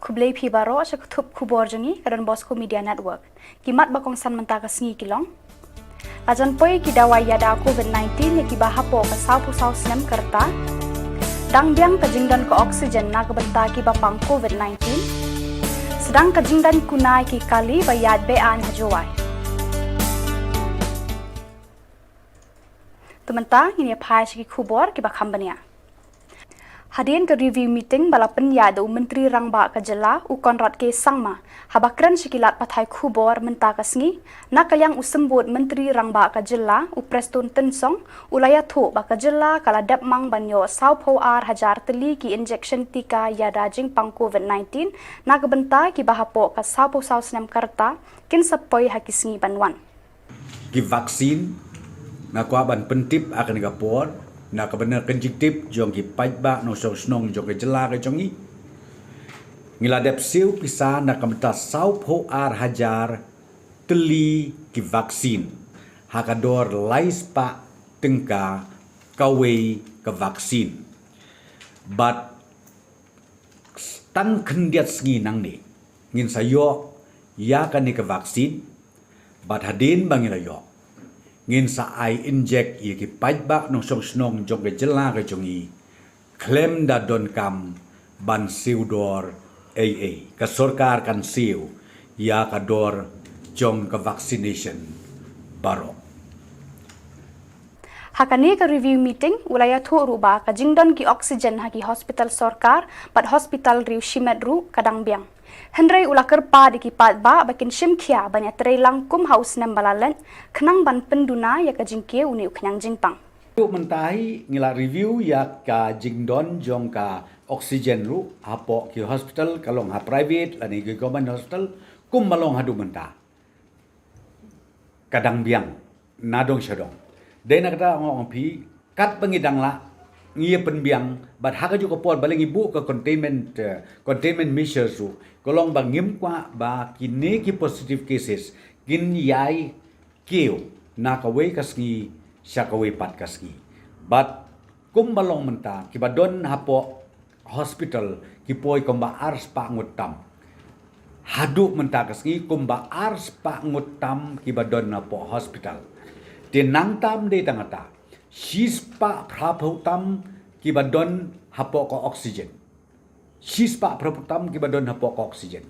kublai phi baro sa kutup kubor jangi kadan Bosco Media Network. Kimat bakong san menta ka sngi kilong. Ajan poi ki dawai yada COVID-19 ki bahapo ka sapu saus nem kerta. Dang biang ka jingdan ka oksigen na kabenta ki bapang COVID-19. Sedang ka jingdan kunai ki kali bayad bean hajowai. Tumenta ini phai ki kubor ki bakhambania. Hadirin ke review meeting bala penyadu Menteri Rangba Kajela u Konrad K. Sangma habakran sikilat pathai kubor menta kasngi nakalyang usembut Menteri Rangba Kajela u Preston Tensong ulaya tho ba Kajela kala dap mang banyo saupo ar hajar teli ki injection tika yada jing pang COVID-19 nakabenta ki bahapo ka saupo saus nem karta kin sapoi hakisngi banwan ki vaksin na kwa ban pentip akan gapor na kabenar kenjiktip jong ki pajba no snong jong ke jela ke jongi ngiladep siu pisa na kamta saup ho ar hajar teli ki vaksin hakador lais pa tengka kawe ke vaksin but tang kendiat sngi nang ni ngin sayo ya kan ni ke vaksin but hadin bangilayo ngin sa ai inject ye ki pajba no snong jong ke jela ke jongi claim da don kam ban siudor AA ka sorkar kan siu ya kador jong ke vaccination baro Hakani ka review meeting ulaya thu ruba ka jingdon ki oksigen haki hospital sorkar pat hospital riu shimet ru kadang biang Henry ulakar pa di kipat ba bakin shimkhia banya trelang kum haus nam balalan khnang ban penduna ya ka jingke uni ukhnang jingpang mentai ngila review ya ka jingdon jong ka oksigen ru hapo ki hospital kalong ha private lani ki government hospital kum malong hadu menta kadang biang nadong syadong dena kata ngong pi kat pengidang la ngia penbiang bat haka juga pot baling ibu ke containment measures ru kolong bang ngim kwa ba kini ki positive cases gin yai keu na ka we kasngi sya ka we pat kasngi but kum balong menta ki badon hapo hospital ki poi komba ars pa ngutam hadu menta kasngi komba ars pa ngutam ki badon hapo hospital tinang tam de tangata shispa praputam ki badon hapo ko oksigen shispa praputam ki badon hapo ko oksigen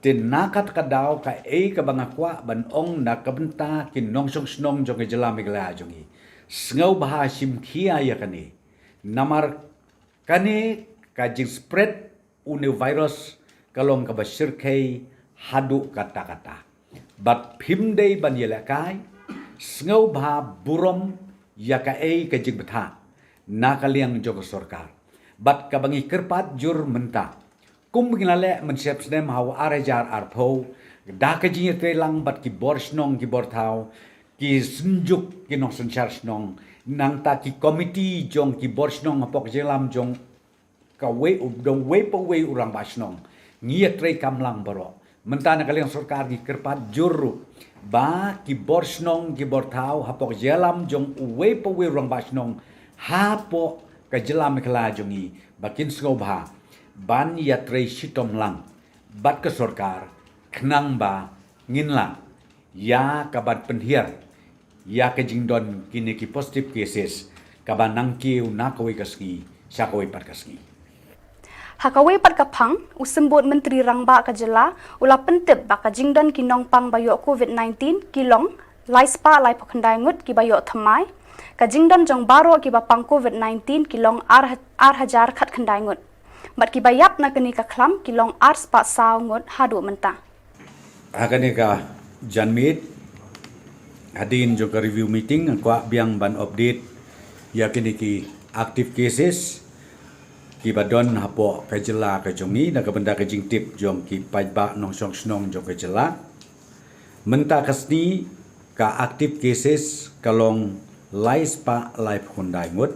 tin nakat kadaw ka ka bangakwa banong na kabenta kin nongsong snong jong jela migla jongi sngau baha simkhia ya kani namar kani ka jing spread une virus kalong ka basir kai hadu kata-kata bat phimdei ban yela kai sngau baha burom ya ka jing betha nakaliang jog sorkar bat kabangi kerpat jur menta kum ginale mensiap snem haw arejar arpo da ka jing telang bat ki borsnong ki borthau ki sunjuk ki nong sunchar snong nang ta ki committee jong ki borsnong apok jelam jong ka we dong we po we urang basnong ngia tre kamlang baro menta nakaliang sorkar ki kerpat jur ba ki borsnong ki borthau hapok jelam jong we po we urang basnong hapo ka jelam kala jongi bakin sngobha ban yatre shitom lang bat ka sorkar khnang ba nginla ya kabat penhiar ya ka jingdon kini ki positive cases kaban nangkiu nakawi kaski sakawi pat kaski Hakawai pat kapang usembut Menteri Rangba Kajela ula pentip baka jingdon kinong pang bayo COVID-19 kilong laispa lai pokhandai ngut ki bayo thamai ka jingdon jong baro ki bapang COVID-19 kilong ar hajar khat khandai ngut bat ki bayap na kani ka khlam kilong ar spa saw ngut hadu menta hakane ka janmit hadin jo ka review meeting kwa biang ban update ya kini ki active cases ki badon hapo ka jela ka jongi na ka benda ka jingtip jong ki pajba nong song snong jong ka jela menta kasni ka active cases kalong lais pa life hundai ngut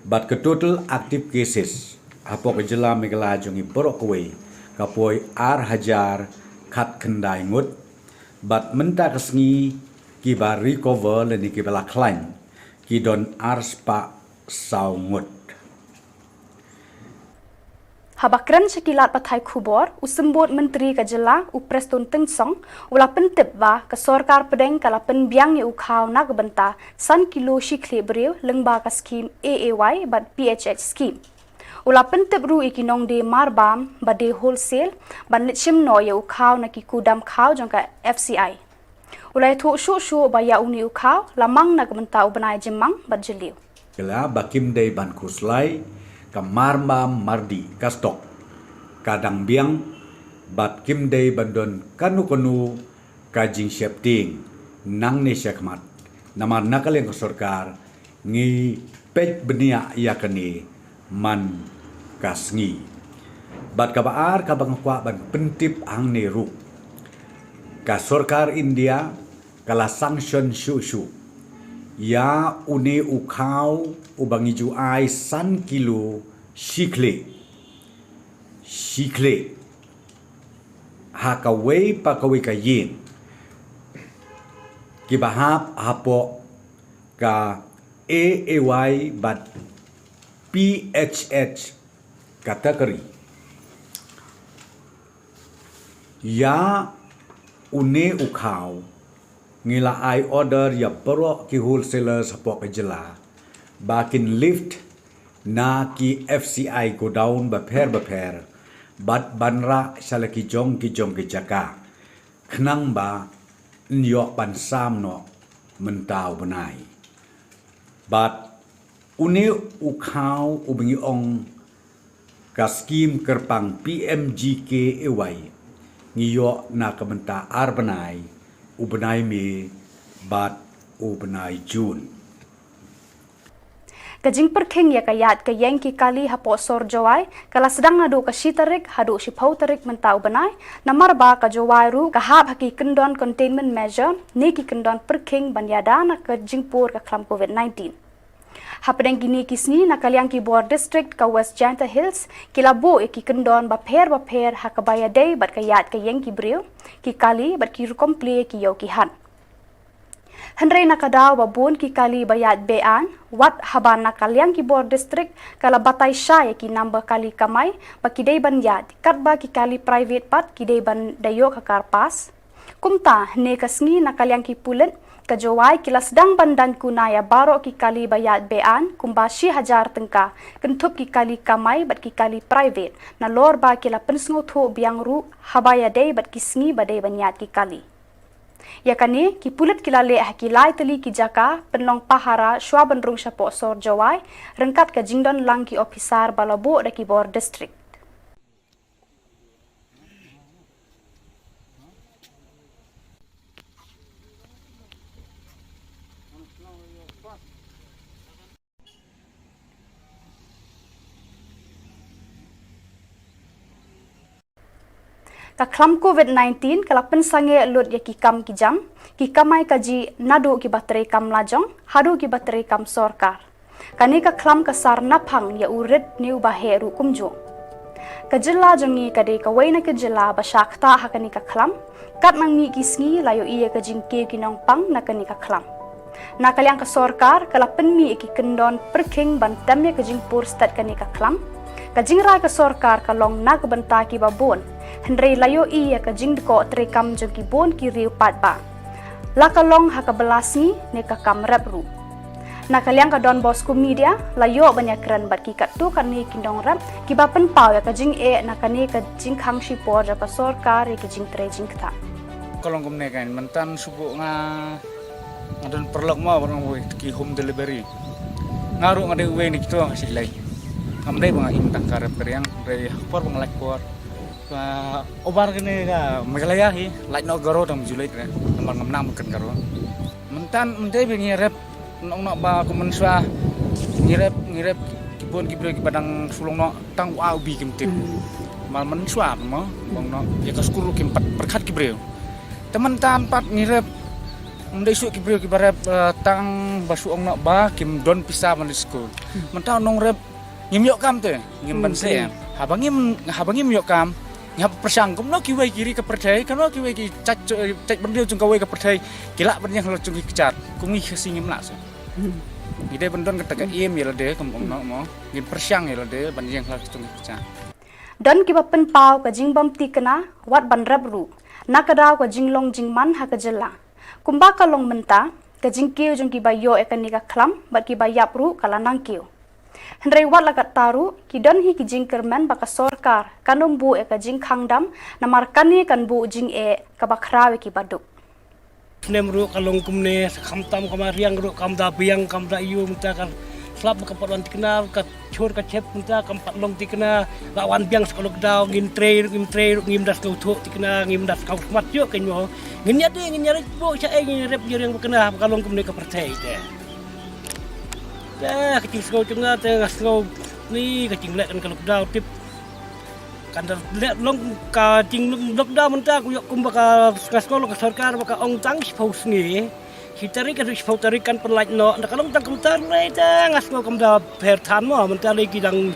but ka total active cases hapo ka jela megala jongi borok we ka poi ar hajar khat khandai ngut but menta kasni ki ba recover le ni ki bala klaim ki don ar spa saw ngut Habakran sekilat patai kubor, usembut Menteri Kajela, Preston Tengsong, ula pentip ba ke sorkar pedeng kala penbiang ye ukau na gebenta san kilo shikli beriu lengba ka skim AAY bat PHH skim. Ula pentip ru ikinong de marbam ba de wholesale ban litsim no ye ukau na ki kudam kau jangka FCI. Ula thu shu ba ya uni ukau lamang na gebenta ubanai jemang bat jeliu. Kela bakim day ban kuslai ka marma mardi ka stok kadang biang bat kim day bandon kanu ka jing shepting nang ni syakmat namar nakal yang sorkar ngi pej benia yakani man kasngi bat ka baar ka bang kwa ban pentip ang ni ru ka sorkar India kala sanction shu ya une ukau ubangi ju ai san kilo shikle hakaway pakaway ka yin kibahap hapo ka AAY bat PHH category ya une ukau ngila ai order ya bro ki wholesalers hapo ka jela bakin lift na ki FCI go down baper bat banra salaki jong ki jaka khnang ba nyok ban sam no mentau benai bat une ukau ubingi ong ka skim kerpang PMGK away ngiyo na kamenta arbanai ubenai me bat ubenai June. Kajing perking ya kayat ke yang ki kali hapo sor jawai kala sedang nadu ka shitarik hadu shipau tarik mentau benai namar ba ka jawai ru ka hab haki kendon containment measure ni ki kendon perking banyada na ka jingpur ka klam COVID-19. Hapedeng gini kisni na kaliang ki Bor district ka West Janta Hills kilabo ki kendon baper hakabaya day bat kayat ke yang ki bril ki kali bat ki komple ki yo ki han. Henry nakadaw babun ki kali bayat bean wat haban na kaliang ki Bor district kala batay siya ki number kali kamay bakidey ban yad katba ki kali private pat kidey ban dayo ka karpas kumta ne kasngi na kaliang ki pulet kajawai kila sedang bandan kunaya baro ki kali bayat bean kumbashi hajar tengka kentup ki kali kamay bat ki kali private na lor ba kila pensngo tho biang ru habaya day bat kisngi badey banyat ki kali. Yakani ki pulit kilale hakilai tali ki jaka penlong pahara shwa bandrung syapo sor jawai rengkat ka jingdon lang ki ofisar balabo da ki Bor district. Ka klam COVID-19 kala pensange lut ya ki kam ki jam ki kamai kaji nadu ki baterai kam lajong hadu ki baterai kam sorkar kani ka klam ka sar naphang ya urit niu baheru kumjo ka jilla jongi ka de ka waina ka jilla ba shakta hakani ka klam kat nang mi ki sngi layo iya ka jingke ki nong pang na kani ka klam na kaliang ka sorkar kala penmi ki kendon perking ban tamya ka jingpur stat kani ka klam ka jingra ka sorkar ka long na ka banta ki babon Henry layo iya ka jingdko trekam jogi bon ki riu patba. Lakalong haka belasni ne ka kam repru. Nakaliang ka Don Bosco Media layo banyak keren bat ki katu kan ni kindong rap ki bapen pau ya ka jing nakani ka jing khang shi por ja ka sorkar ki jing tre jing kta. Kalong kumne kan mentan subu nga ngadon perlok mo barang we ki home delivery. Ngaru ngade we ni kito silai. Kamdai bang intang karep yang dari por bang like por. Obar kene ka megalaya hi like no garo dam julai kre nomor 66 mungkin garo mentan mentai be ngirep nok ba kumenswa ngirep kibon kibre ki padang sulung no tang wa ubi kimtip mal menswa mo bang no ya ka skuru kim perkat kibre teman tan pat ngirep ndai su kibre ki barep tang basu ong no ba kim don pisa man school mentan nong rep ngim yok kam te ngim ban se habangim yok kam ngap persangkum no kiwai kiri ke percaya kan no kiwai ki cak bendil jung kawai ke percaya kila benyang lo jung kecat kungi singim las ide bendon ketaka im ya de kampung no mo ngin persang ya de benyang lo jung kecat Don kiba pen pau ka jingbam ti kana wat ban rab ru. Nakadaw ka jinglong jingman ha ka jela. Kumba ka long menta ka jingkiu jong kiba yo ekan ni ka klam bat kiba yap ru kala nangkiu. Hendrai wat lagat taru ki don hi ki jingkermen baka sorkar kanum bu eka jing khangdam namar kani kan bu jing e ka bakrawe ki baduk. Nem ru kalong kumne kamtam kamariang ru kamda biang kamda iu minta kan slap ka patwan tikna ka chur ka chep minta kam patlong tikna lawan biang sekolok daw ngim tre ngim das kau thuk tikna ngim das kau smat yo kenyo ngin nyari bo cha e ngin rep yang kena kalong kumne ka percaya de ya kecing sekau tengah sekau ni kecing lek kan kalok daw tip kan lek long ka ting lok daw minta ku kum baka sekolah ka sarkar baka ong tang spous ni hitari kan spous tari kan perlaj no nak kalong tang kumtar le ta ngasno kam da per than mo minta le kidang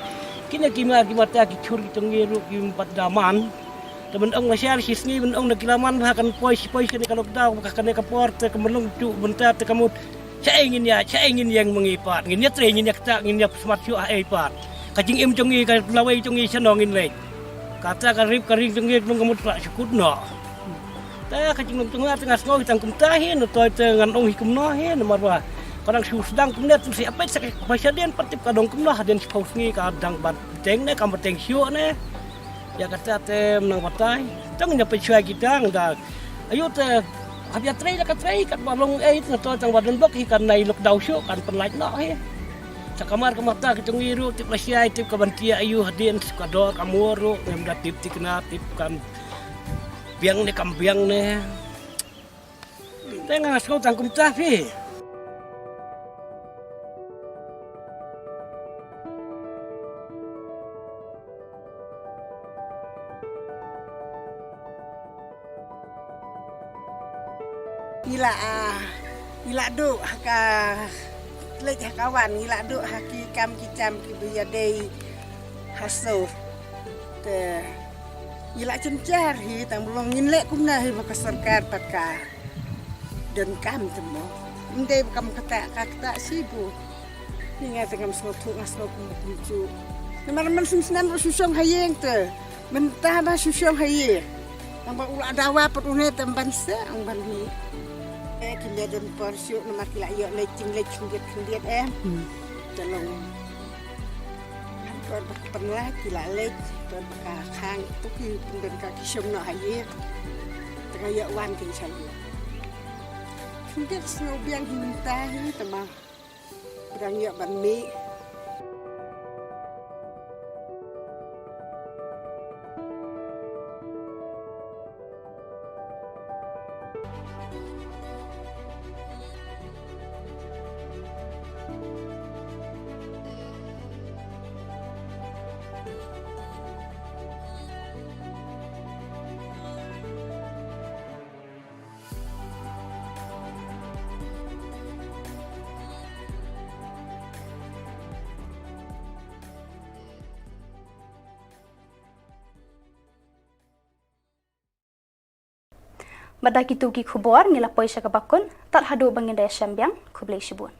kina kima ta ki chur ki tengi ru ki pat daman temen ong masyar sisni men ong nakilaman kan poi ni kalok daw baka kan ka port ka menung tu minta te kamu saya ingin yang mengipat ingin tre ingin yakta ingin smart yu ai pat kacing im jongi ka lawai jongi senongin le kata karib jongi nung kamut pak syukut no ta kacing nung tengah tengah skau hitang kumtahin no toy dengan ong hikum no he nomor ba kadang sedang kumnet tu siapa sak pasadian patip kadang kumlah den spous ni kadang bat teng ne kam teng syu ne ya kata te menang patai tang nyapa cuai kita nda ayo te habia trei la ka trei kat balong na to tang badan bok hi kan nai lok daw syu kan perlaj no he sa kamar kamata kitong iru tip lasiai tip kabantia ayu hadin skador kamuro ngem da tip tikna tip kan biang ne kam biang ne tengah skau tang kum tafi Ila do haka lej kawan ila do haki kam kicam ki biyadei haso te ila cencar hi tang belum nginlek kumna hi baka sarkar paka dan kam temo inde kam kata sibu ninga tengam snotu ngasno kumcu namar man sinam susong hayeng te mentah ba susong hayeng tang ba ula dawa perune temban se ang bani kila dan porsiu nomor kila yo lecing kendiat tolong hampir pernah kila lec dan kakang tu ki dan kaki syom no haye tengah yo wan ke salu kendiat snow biang hintah ni temah berang yo ban mi Badaki tu ki khubor ngila poisa ka bakun tat hadu bangin daya syambiang kublai shibun.